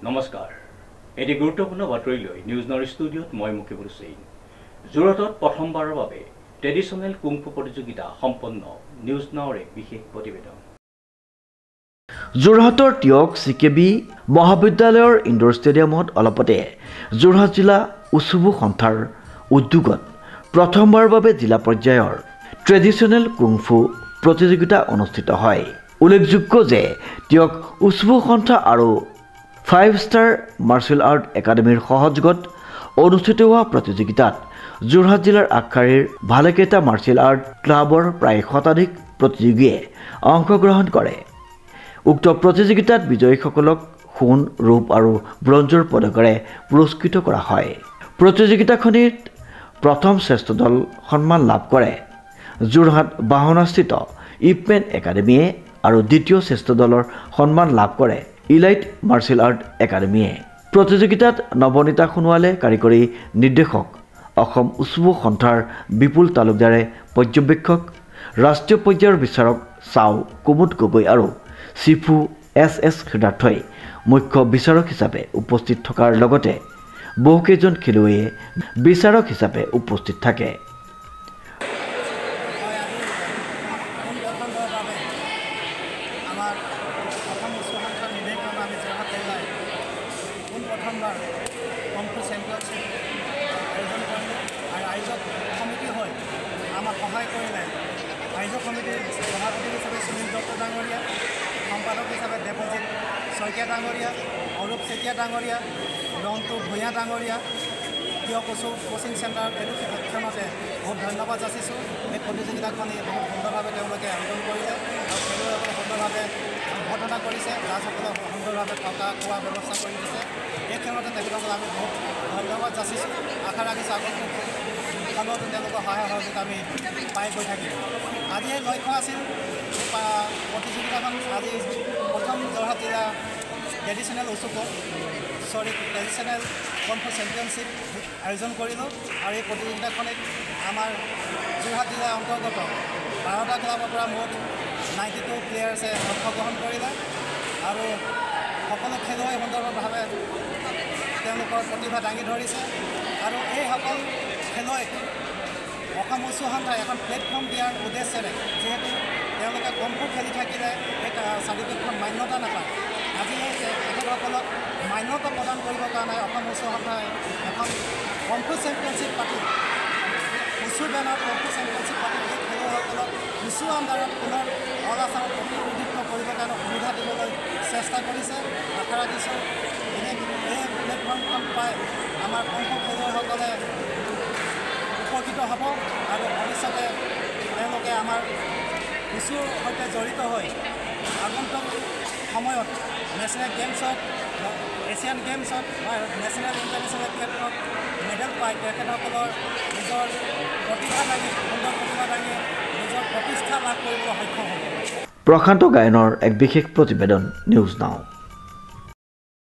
নমস্কাৰ এটি গুৰুত্বপূৰ্ণ বাতৰি লৈ নিউজ নাওৰ ষ্টুডিঅ'ত মই মুকিবুল হুছেইন যোৰহাটত প্ৰথমবাৰৰ বাবে ট্ৰেডিশনেল কুংফু প্ৰতিযোগিতা সম্পন্ন নিউজ নাওৰ এক বিশেষ প্ৰতিবেদন যোৰহাটৰ টিয়ক চিকেবি মহাবিদ্যালয়ৰ ইনডোৰ ষ্টেডিয়ামত অলপতে যোৰহাট জিলা উচুবু সন্থাৰ উদ্যোগত প্ৰথমবাৰৰ বাবে জিলা পৰ্যায়ৰ ট্ৰেডিশনেল কুংফু প্ৰতিযোগিতা অনুষ্ঠিত হয় উল্লেখযোগ্য যে টিয়ক উচুবু সন্থা আৰু 5 ষ্টাৰ মাৰ্শাল আৰ্ট একাডেমীৰ সহযোগত অনুষ্ঠিত হোৱা প্ৰতিযোগিতাত যোৰহাট জিলাৰ আগশাৰীৰ ভালেকেইটা মাৰ্শাল আৰ্ট ক্লাবৰ প্ৰায় শতাধিক প্ৰতিযোগীয়ে অংশগ্ৰহণ কৰে উক্ত প্ৰতিযোগিতাত বিজয়ীসকলক সোণ ৰূপ আৰু ব্ৰঞ্জৰ পদকেৰে পুৰস্কৃত কৰা হয় প্ৰতিযোগিতাখনিত প্ৰথম শ্ৰেষ্ঠ দল সন্মান লাভ কৰে যোৰহাট বাহনাস্থিত ইপমেন একাডেমীয়ে আৰু দ্বিতীয় শ্ৰেষ্ঠ দলৰ সন্মান লাভ কৰে ইলাইট মাৰ্শাল আৰ্ট একাডেমীয়ে প্ৰতিযোগিতাত নৱনীতা সোণোৱালে কাৰিকৰী নিৰ্দেশক অসম উচুবু সন্থাৰ বিপুল তালুকদাৰে পৰ্যবেক্ষক ৰাষ্ট্ৰীয় পৰ্যায়ৰ বিচাৰক চাও কুমুদ গগৈ আৰু চিফু এছ সিদ্ধাৰ্থই মুখ্য বিচাৰক হিচাপে উপস্থিত থকাৰ লগতে বহুকেইজন খেলুৱৈয়ে বিচাৰক হিচাপে উপস্থিত থাকে আয়োজক কমিটিৰ সভাপতি হিচাপে সুনীল দত্ত ডাঙৰীয়া সম্পাদক হিচাপে দেৱজিৎ শইকীয়া ডাঙৰীয়া অৰূপ চেতিয়া ডাঙৰীয়া ৰন্তু ভূঞা ডাঙৰীয়া প্ৰিয় কোচিং চেণ্টাৰ এইটো ক্ষেত্ৰতে বহুত ধন্যবাদ যাচিছোঁ এই প্ৰতিযোগিতাখনি বহুত সুন্দৰভাৱে তেওঁলোকে আয়োজন কৰিলে আৰু খেলুৱৈসকলে সুন্দৰভাৱে সম্বোধনা কৰিছে ৰাজসকলক সুন্দৰভাৱে থকা খোৱা ব্যৱস্থা কৰি দিছে এই ক্ষেত্ৰতে তেখেতসকলক আমি বহুত ধন্যবাদ যাচিছোঁ আশা ৰাখিছোঁ আগন্তুক কামতো তেওঁলোকৰ সহায় সহযোগিতা আমি পাই গৈ থাকিম আজি এই লক্ষ্য আছিল প্ৰতিযোগিতাখন আজি প্ৰথম যোৰহাট জিলা ট্ৰেডিশ্যনেল ট্ৰেডিশ্যনেল কনফু চেম্পিয়নশ্বিপ আয়োজন কৰিলোঁ আৰু এই প্ৰতিযোগিতাখনিত আমাৰ যোৰহাট জিলাৰ অন্তৰ্গত 12টা ক্লাবৰ পৰা মুঠ 92 প্লেয়াৰ্ছে অংশগ্ৰহণ কৰিলে আৰু সকলো খেলুৱৈ সুন্দৰভাৱে তেওঁলোকৰ প্ৰতিভা দাঙি ধৰিছে আৰু এইসকল খেলুৱৈক অসম উচ্চ সন্থাই এখন প্লেটফৰ্ম দিয়াৰ উদ্দেশ্যেৰে যিহেতু তেওঁলোকে কমফু খেলি থাকিলে এই চাৰ্টিফিকেটখন মান্যতা নাপায় আজি তেখেতসকলক মান্যতা প্ৰদান কৰিবৰ কাৰণে অসম উচ্চ সন্থাই এখন কমফু চেম্পিয়নশ্বিপ পাতি উচ্চ বেনাৰ কমফু চেম্পিয়নশ্বিপ পাতি এই খেলুৱৈসকলক উচ্চ আণ্ডাৰত পুনৰ অল আছামত প্ৰতিনিধিত্ব কৰিবৰ কাৰণে সুবিধা দিবলৈ চেষ্টা কৰিছে আশা ৰাখিছোঁ এই প্লেটফৰ্মখন পাই আমাৰ কমফু খেলুৱৈসকলে উপকৃত হ'ব আৰু ভৱিষ্যতে তেওঁলোকে আমাৰ উচুৰ সৈতে জড়িত হৈ আগন্তুক সময়ত নেশ্যনেল গেমছত এছিয়ান গেমছত বা নেশ্যনেল ইণ্টাৰনেশ্যনেল ক্ষেত্ৰত মেডেল পাই তেখেতসকলৰ নিজৰ প্ৰতিভা দাঙি সুন্দৰ প্ৰতিভা দাঙি নিজৰ প্ৰতিষ্ঠা লাভ কৰিবলৈ সক্ষম হ'ব প্ৰশান্ত গায়নৰ এক বিশেষ প্ৰতিবেদন নিউজ নাও